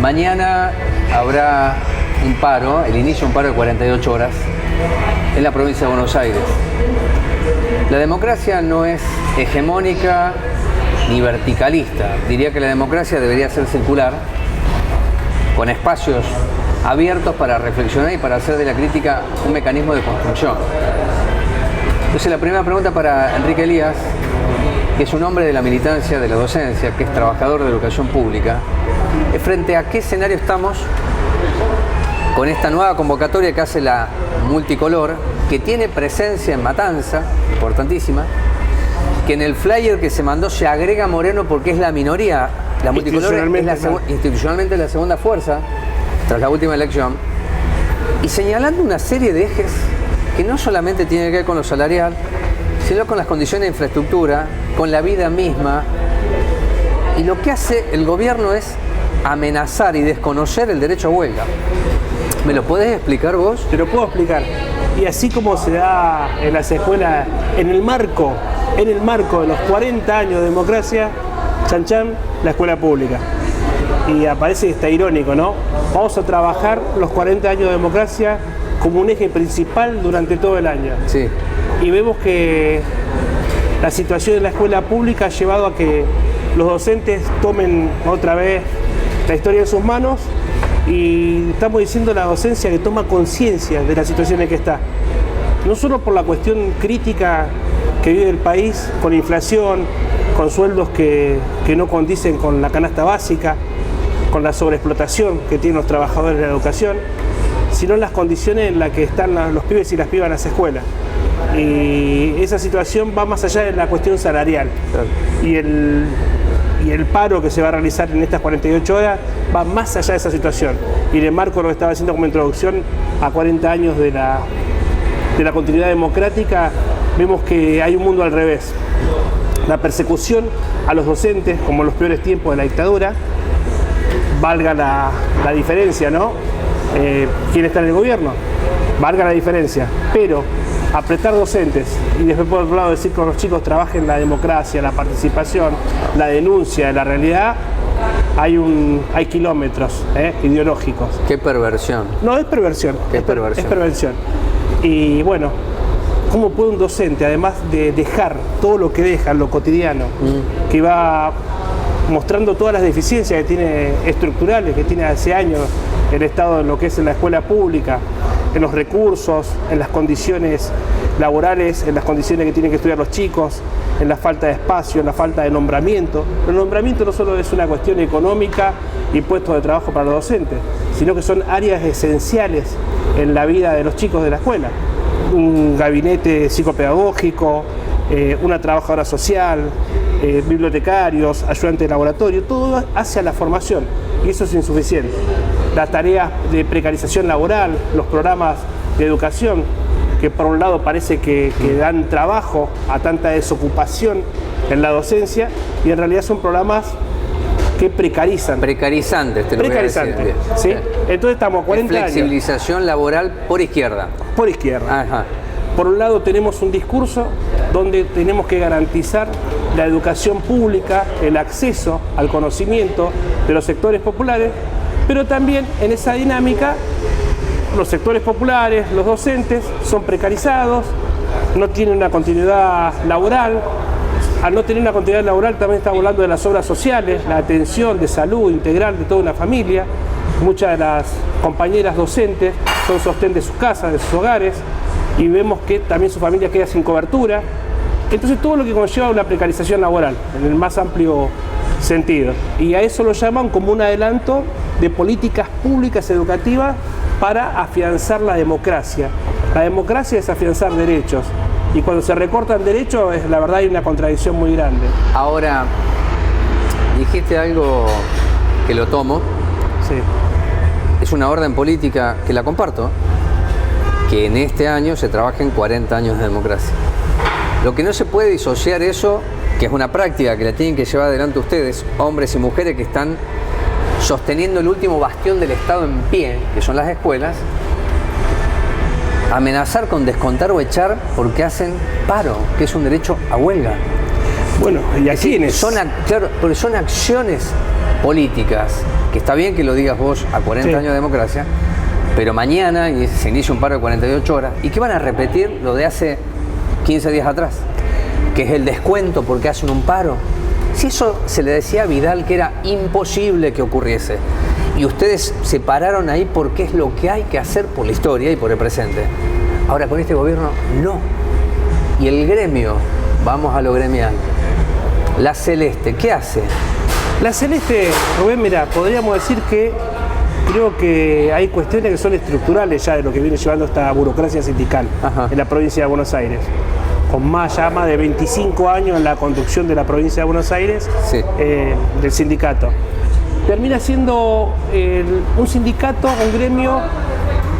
Mañana habrá un paro, el inicio de un paro de 48 horas en la provincia de Buenos Aires. La democracia no es hegemónica ni verticalista. Diría que la democracia debería ser circular, con espacios abiertos para reflexionar y para hacer de la crítica un mecanismo de construcción. Entonces la primera pregunta para Enrique Elías, que es un hombre de la militancia, de la docencia, que es trabajador de educación pública, es frente a qué escenario estamos con esta nueva convocatoria que hace la Multicolor, que tiene presencia en Matanza, importantísima, que en el flyer que se mandó se agrega Moreno porque es la minoría. La Multicolor es institucionalmente la segunda fuerza tras la última elección, y señalando una serie de ejes que no solamente tienen que ver con lo salarial, sino con las condiciones de infraestructura, con la vida misma. Y lo que hace el gobierno es amenazar y desconocer el derecho a huelga. ¿Me lo podés explicar vos? Te lo puedo explicar. Y así como se da en las escuelas, en el marco de los 40 años de democracia, chan chan, la escuela pública. Y aparece que está irónico, ¿no? Vamos a trabajar los 40 años de democracia como un eje principal durante todo el año. Sí. Y vemos que la situación en la escuela pública ha llevado a que los docentes tomen otra vez la historia en sus manos, y estamos diciendo a la docencia que toma conciencia de la situación en que está. No solo por la cuestión crítica que vive el país, con inflación, con sueldos que no condicen con la canasta básica, con la sobreexplotación que tienen los trabajadores de la educación, sino en las condiciones en las que están los pibes y las pibas en las escuelas. Y esa situación va más allá de la cuestión salarial. Claro. Y el paro que se va a realizar en estas 48 horas va más allá de esa situación. Y en el marco de lo que estaba haciendo como introducción a 40 años de la continuidad democrática, vemos que hay un mundo al revés. La persecución a los docentes, como en los peores tiempos de la dictadura, valga la diferencia, ¿no? ¿Quién está en el gobierno? Valga la diferencia. Pero apretar docentes y después por otro lado decir que los chicos trabajen la democracia, la participación, la denuncia de la realidad, hay kilómetros ideológicos. Qué perversión. No, es perversión. Qué perversión. Es perversión. Y bueno, ¿cómo puede un docente, además de dejar todo lo que deja en lo cotidiano, que va mostrando todas las deficiencias que tiene estructurales, que tiene hace años el Estado en lo que es en la escuela pública, en los recursos, en las condiciones laborales, en las condiciones que tienen que estudiar los chicos, en la falta de espacio, en la falta de nombramiento? El nombramiento no solo es una cuestión económica y puestos de trabajo para los docentes, sino que son áreas esenciales en la vida de los chicos de la escuela. Un gabinete psicopedagógico, una trabajadora social, bibliotecarios, ayudantes de laboratorio, todo hacia la formación, y eso es insuficiente. Las tareas de precarización laboral, los programas de educación, que por un lado parece que dan trabajo a tanta desocupación en la docencia, y en realidad son programas que precarizan. Precarizantes, te lo voy a decir. Precarizantes, ¿sí? Entonces estamos a 40 años. Flexibilización laboral por izquierda. Por izquierda. Ajá. Por un lado tenemos un discurso donde tenemos que garantizar la educación pública, el acceso al conocimiento de los sectores populares, pero también en esa dinámica los sectores populares, los docentes, son precarizados, no tienen una continuidad laboral. Al no tener una continuidad laboral también estamos hablando de las obras sociales, la atención de salud integral de toda una familia. Muchas de las compañeras docentes son sostén de sus casas, de sus hogares, y vemos que también su familia queda sin cobertura. Entonces todo lo que conlleva una precarización laboral, en el más amplio sentido. Y a eso lo llaman como un adelanto de políticas públicas educativas para afianzar la democracia. La democracia es afianzar derechos. Y cuando se recortan derechos, la verdad hay una contradicción muy grande. Ahora, dijiste algo que lo tomo. Sí. Es una orden política que la comparto, que en este año se trabajen 40 años de democracia. Lo que no se puede disociar eso, que es una práctica que la tienen que llevar adelante ustedes, hombres y mujeres que están sosteniendo el último bastión del Estado en pie, que son las escuelas, amenazar con descontar o echar porque hacen paro, que es un derecho a huelga. Bueno, ¿y a quiénes? Claro, porque son acciones políticas, que está bien que lo digas vos a 40 años de democracia, pero mañana se inicia un paro de 48 horas y que van a repetir lo de hace 15 días atrás, que es el descuento porque hacen un paro. Si eso se le decía a Vidal que era imposible que ocurriese, y ustedes se pararon ahí porque es lo que hay que hacer por la historia y por el presente. Ahora con este gobierno no. Y el gremio, vamos a lo gremial, la Celeste, ¿qué hace? La Celeste, Rubén, mira, podríamos decir que creo que hay cuestiones que son estructurales ya de lo que viene llevando esta burocracia sindical en la provincia de Buenos Aires. Con más de 25 años en la conducción de la provincia de Buenos Aires, del sindicato. Termina siendo un sindicato, un gremio,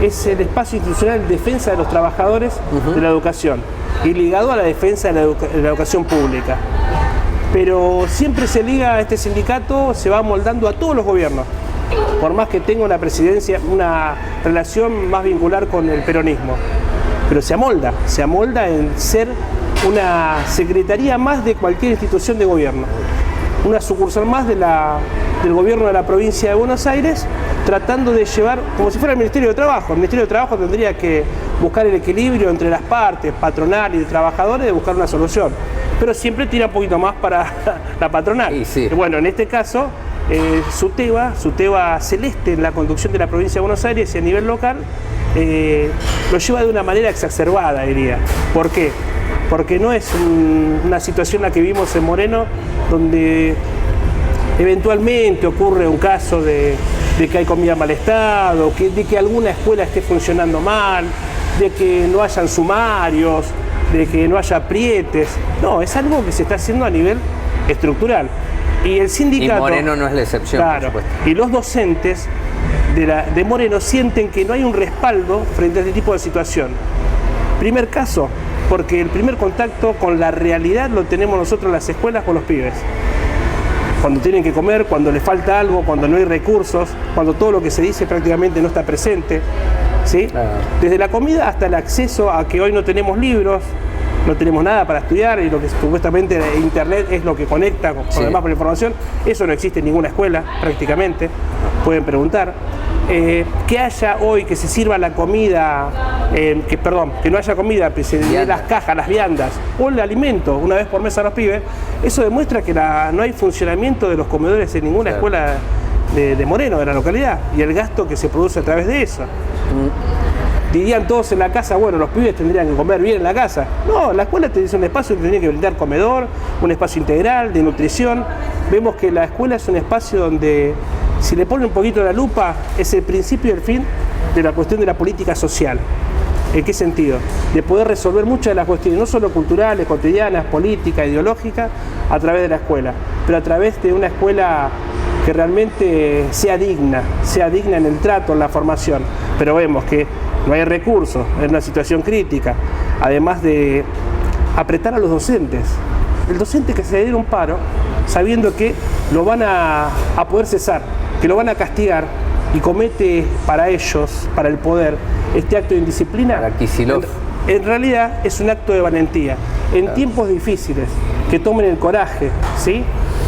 es el espacio institucional de defensa de los trabajadores de la educación y ligado a la defensa de la educación pública. Pero siempre se liga a este sindicato, se va moldando a todos los gobiernos, por más que tenga una presidencia, una relación más vincular con el peronismo. Pero se amolda en ser una secretaría más de cualquier institución de gobierno, una sucursal más del gobierno de la provincia de Buenos Aires, tratando de llevar, como si fuera el Ministerio de Trabajo. El Ministerio de Trabajo tendría que buscar el equilibrio entre las partes, patronal y de trabajadores, de buscar una solución. Pero siempre tira un poquito más para la patronal. Y bueno, en este caso, SUTEBA Celeste, en la conducción de la provincia de Buenos Aires y a nivel local, lo lleva de una manera exacerbada, diría. ¿Por qué? Porque no es una situación la que vimos en Moreno, donde eventualmente ocurre un caso de que hay comida en mal estado, de que alguna escuela esté funcionando mal, de que no hayan sumarios, de que no haya aprietes. No, es algo que se está haciendo a nivel estructural. Y el sindicato... Y Moreno no es la excepción, claro, por supuesto. Y los docentes de Moreno sienten que no hay un respaldo frente a este tipo de situación. Primer caso, porque el primer contacto con la realidad lo tenemos nosotros en las escuelas con los pibes. Cuando tienen que comer, cuando les falta algo, cuando no hay recursos, cuando todo lo que se dice prácticamente no está presente, ¿sí? Desde la comida hasta el acceso a que hoy no tenemos libros, no tenemos nada para estudiar y lo que supuestamente Internet es lo que conecta con demás por la información. Eso no existe en ninguna escuela prácticamente, pueden preguntar. Que haya hoy, que se sirva la comida, que no haya comida, que se den las cajas, las viandas o el alimento una vez por mes a los pibes, eso demuestra que no hay funcionamiento de los comedores en ninguna escuela de Moreno, de la localidad, y el gasto que se produce a través de eso. Dirían todos en la casa, bueno, los pibes tendrían que comer bien en la casa. No, la escuela es un espacio que tendría que brindar comedor, un espacio integral de nutrición. Vemos que la escuela es un espacio donde, si le pone un poquito la lupa, es el principio y el fin de la cuestión de la política social. ¿En qué sentido? De poder resolver muchas de las cuestiones, no solo culturales, cotidianas, políticas, ideológicas, a través de la escuela, pero a través de una escuela que realmente sea digna en el trato, en la formación. Pero vemos que no hay recursos, es una situación crítica, además de apretar a los docentes. El docente que se dé un paro, sabiendo que lo van a poder cesar, que lo van a castigar, y comete para ellos, para el poder, este acto de indisciplina, en realidad es un acto de valentía. En tiempos difíciles, que tomen el coraje, ¿sí?,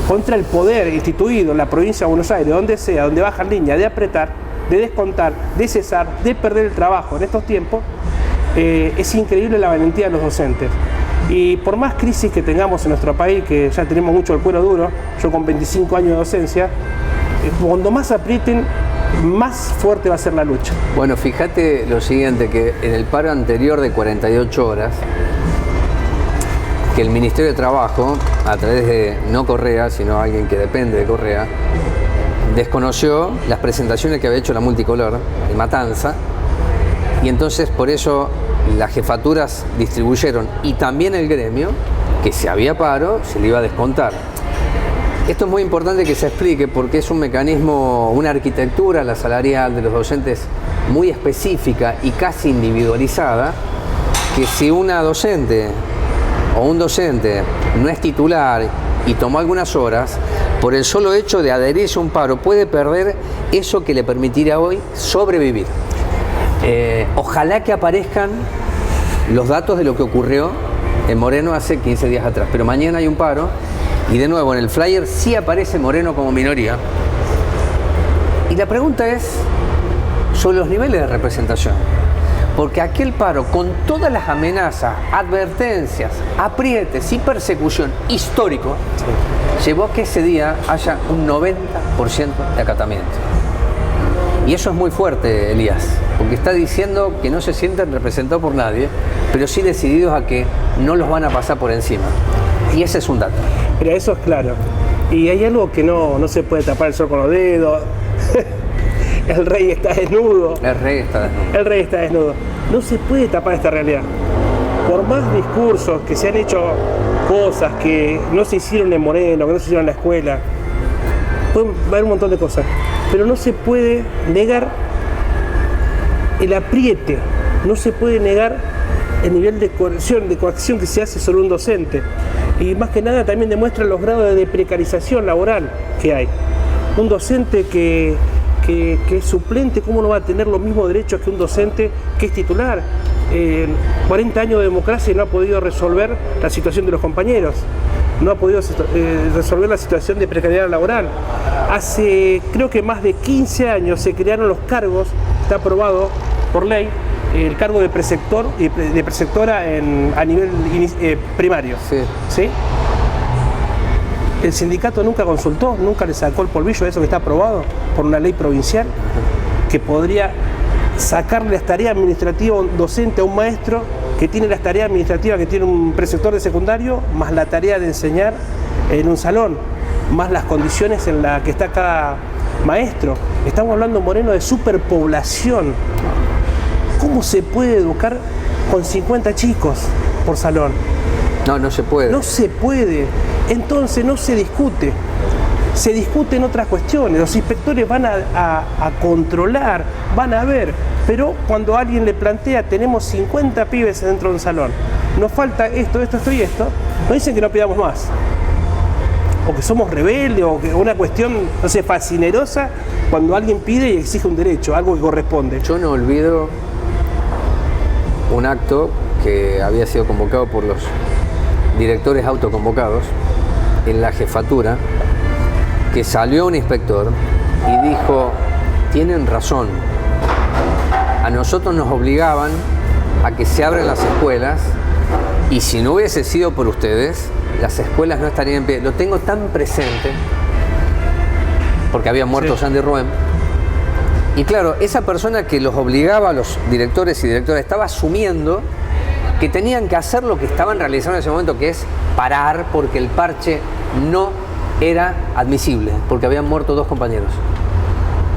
contra el poder instituido en la provincia de Buenos Aires, donde sea, donde bajan línea, de apretar, de descontar, de cesar, de perder el trabajo en estos tiempos, es increíble la valentía de los docentes. Y por más crisis que tengamos en nuestro país, que ya tenemos mucho el cuero duro, yo con 25 años de docencia, cuando más aprieten, más fuerte va a ser la lucha. Bueno, fíjate lo siguiente, que en el paro anterior de 48 horas, que el Ministerio de Trabajo, a través de no Correa, sino alguien que depende de Correa, desconoció las presentaciones que había hecho la Multicolor de Matanza, y entonces por eso las jefaturas distribuyeron, y también el gremio, que si había paro, se le iba a descontar. Esto es muy importante que se explique porque es un mecanismo, una arquitectura, la salarial de los docentes, muy específica y casi individualizada, que si una docente o un docente no es titular y tomó algunas horas, por el solo hecho de adherirse a un paro, puede perder eso que le permitirá hoy sobrevivir. Ojalá que aparezcan los datos de lo que ocurrió en Moreno hace 15 días atrás, pero mañana hay un paro Y de nuevo, en el flyer sí aparece Moreno como minoría. Y la pregunta es sobre los niveles de representación. Porque aquel paro, con todas las amenazas, advertencias, aprietes y persecución histórico, llevó a que ese día haya un 90% de acatamiento. Y eso es muy fuerte, Elías, porque está diciendo que no se sienten representados por nadie, pero sí decididos a que no los van a pasar por encima. Y ese es un dato. Mira, eso es claro. Y hay algo que no se puede tapar el sol con los dedos. El rey está desnudo. El rey está desnudo. El rey está desnudo. No se puede tapar esta realidad. Por más discursos que se han hecho, cosas que no se hicieron en Moreno, que no se hicieron en la escuela, pueden haber un montón de cosas. Pero no se puede negar el apriete, no se puede negar el nivel de coacción que se hace sobre un docente. Y más que nada también demuestra los grados de precarización laboral que hay. Un docente que es suplente, ¿cómo no va a tener los mismos derechos que un docente que es titular? 40 años de democracia y no ha podido resolver la situación de los compañeros, no ha podido resolver la situación de precariedad laboral. Hace creo que más de 15 años se crearon los cargos, está aprobado por ley, el cargo de preceptor y de preceptora a nivel primario. Sí. ¿Sí? El sindicato nunca consultó, nunca le sacó el polvillo de eso que está aprobado por una ley provincial que podría sacarle las tareas administrativas a un docente, a un maestro que tiene las tareas administrativas que tiene un preceptor de secundario, más la tarea de enseñar en un salón, más las condiciones en las que está cada maestro. Estamos hablando, Moreno, de superpoblación. ¿Cómo se puede educar con 50 chicos por salón? No se puede. No se puede. Entonces no se discute. Se discuten otras cuestiones. Los inspectores van a controlar, van a ver. Pero cuando alguien le plantea, tenemos 50 pibes dentro de un salón, nos falta esto y esto, nos dicen que no pidamos más. O que somos rebeldes, o que una cuestión, no sé, fascinerosa, cuando alguien pide y exige un derecho, algo que corresponde. Yo no olvido un acto que había sido convocado por los directores autoconvocados en la jefatura, que salió un inspector y dijo: tienen razón, a nosotros nos obligaban a que se abran las escuelas y si no hubiese sido por ustedes, las escuelas no estarían en pie. Lo tengo tan presente porque había muerto Sandy Rubén. Y claro, esa persona que los obligaba a los directores y directoras estaba asumiendo que tenían que hacer lo que estaban realizando en ese momento, que es parar porque el parche no era admisible, porque habían muerto 2 compañeros.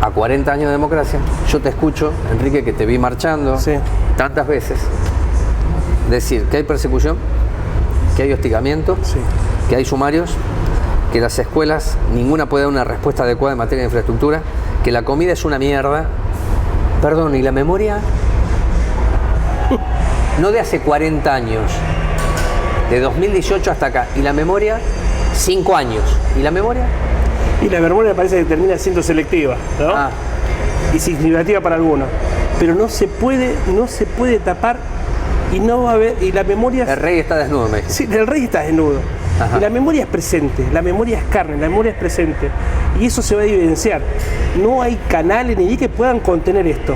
A 40 años de democracia, yo te escucho, Enrique, que te vi marchando tantas veces, decir que hay persecución, que hay hostigamiento, que hay sumarios, que las escuelas, ninguna puede dar una respuesta adecuada en materia de infraestructura, que la comida es una mierda. Perdón, ¿y la memoria? No de hace 40 años, de 2018 hasta acá. ¿Y la memoria? 5 años. ¿Y la memoria? Y la memoria me parece que termina siendo selectiva, ¿no? Y significativa para algunos. Pero no se puede tapar y no va a haber. Y la memoria. El rey está desnudo, me dice. Sí, el rey está desnudo. Ajá. Y la memoria es presente, la memoria es carne, la memoria es presente. Y eso se va a evidenciar. No hay canales ni que puedan contener esto.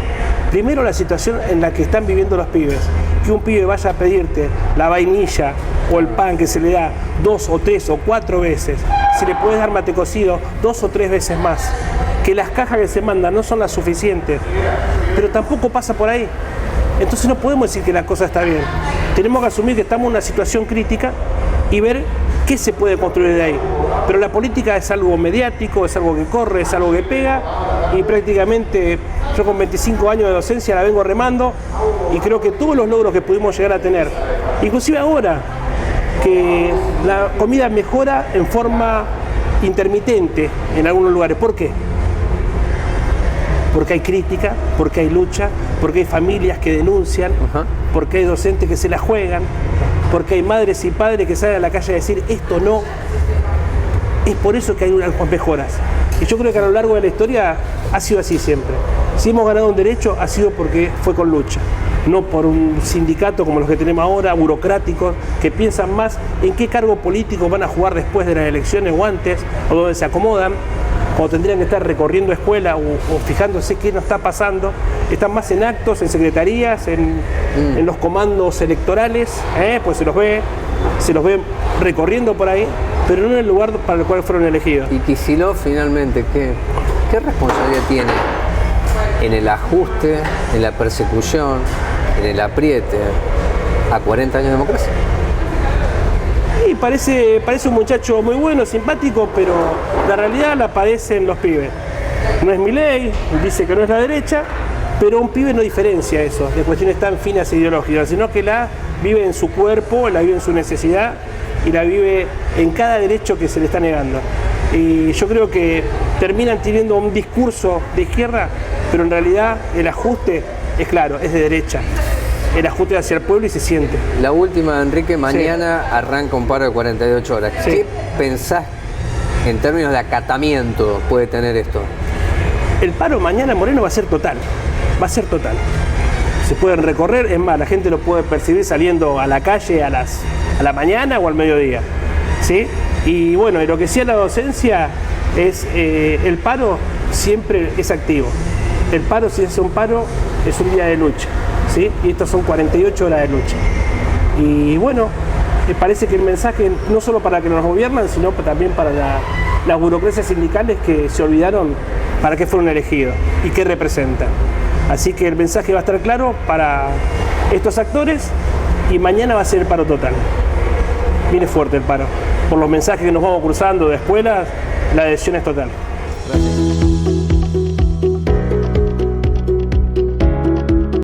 Primero, la situación en la que están viviendo los pibes. Que un pibe vaya a pedirte la vainilla o el pan que se le da 2 o 3 o 4 veces. Si le puedes dar mate cocido 2 o 3 veces más. Que las cajas que se mandan no son las suficientes. Pero tampoco pasa por ahí. Entonces no podemos decir que la cosa está bien. Tenemos que asumir que estamos en una situación crítica y ver qué se puede construir de ahí. Pero la política es algo mediático, es algo que corre, es algo que pega, y prácticamente yo con 25 años de docencia la vengo remando y creo que todos los logros que pudimos llegar a tener, inclusive ahora que la comida mejora en forma intermitente en algunos lugares. ¿Por qué? Porque hay crítica, porque hay lucha, porque hay familias que denuncian, porque hay docentes que se la juegan, porque hay madres y padres que salen a la calle a decir esto no. Es por eso que hay unas mejoras. Y yo creo que a lo largo de la historia ha sido así siempre. Si hemos ganado un derecho ha sido porque fue con lucha. no por un sindicato como los que tenemos ahora, burocráticos, que piensan más en qué cargo político van a jugar después de las elecciones o antes, o donde se acomodan, o tendrían que estar recorriendo escuelas o fijándose qué nos está pasando. Están más en actos, en secretarías, en los comandos electorales, pues se los ve recorriendo por ahí, pero no en el lugar para el cual fueron elegidos. Y Kicillof finalmente, ¿qué responsabilidad tiene en el ajuste, en la persecución, en el apriete a 40 años de democracia? Y parece un muchacho muy bueno, simpático, pero la realidad la padecen los pibes. No es Milei, dice que no es la derecha, pero un pibe no diferencia eso de cuestiones tan finas e ideológicas, sino que la vive en su cuerpo, la vive en su necesidad y la vive en cada derecho que se le está negando. Y yo creo que terminan teniendo un discurso de izquierda, pero en realidad el ajuste es claro, es de derecha. El ajuste hacia el pueblo y se siente. La última, Enrique, mañana arranca un paro de 48 horas. Sí. ¿Qué pensás en términos de acatamiento puede tener esto? El paro mañana en Moreno va a ser total. Va a ser total. Se pueden recorrer, es más, la gente lo puede percibir saliendo a la calle a la mañana o al mediodía, ¿sí? Y bueno, y lo que sí a la docencia es el paro siempre es activo. El paro, si es un paro, es un día de lucha, ¿sí? Y estas son 48 horas de lucha. Y bueno, me parece que el mensaje no solo para que nos gobiernan, sino también para las burocracias sindicales que se olvidaron para qué fueron elegidos y qué representan. Así que el mensaje va a estar claro para estos actores y mañana va a ser el paro total. Viene fuerte el paro. Por los mensajes que nos vamos cruzando de escuelas, la adhesión es total. Gracias.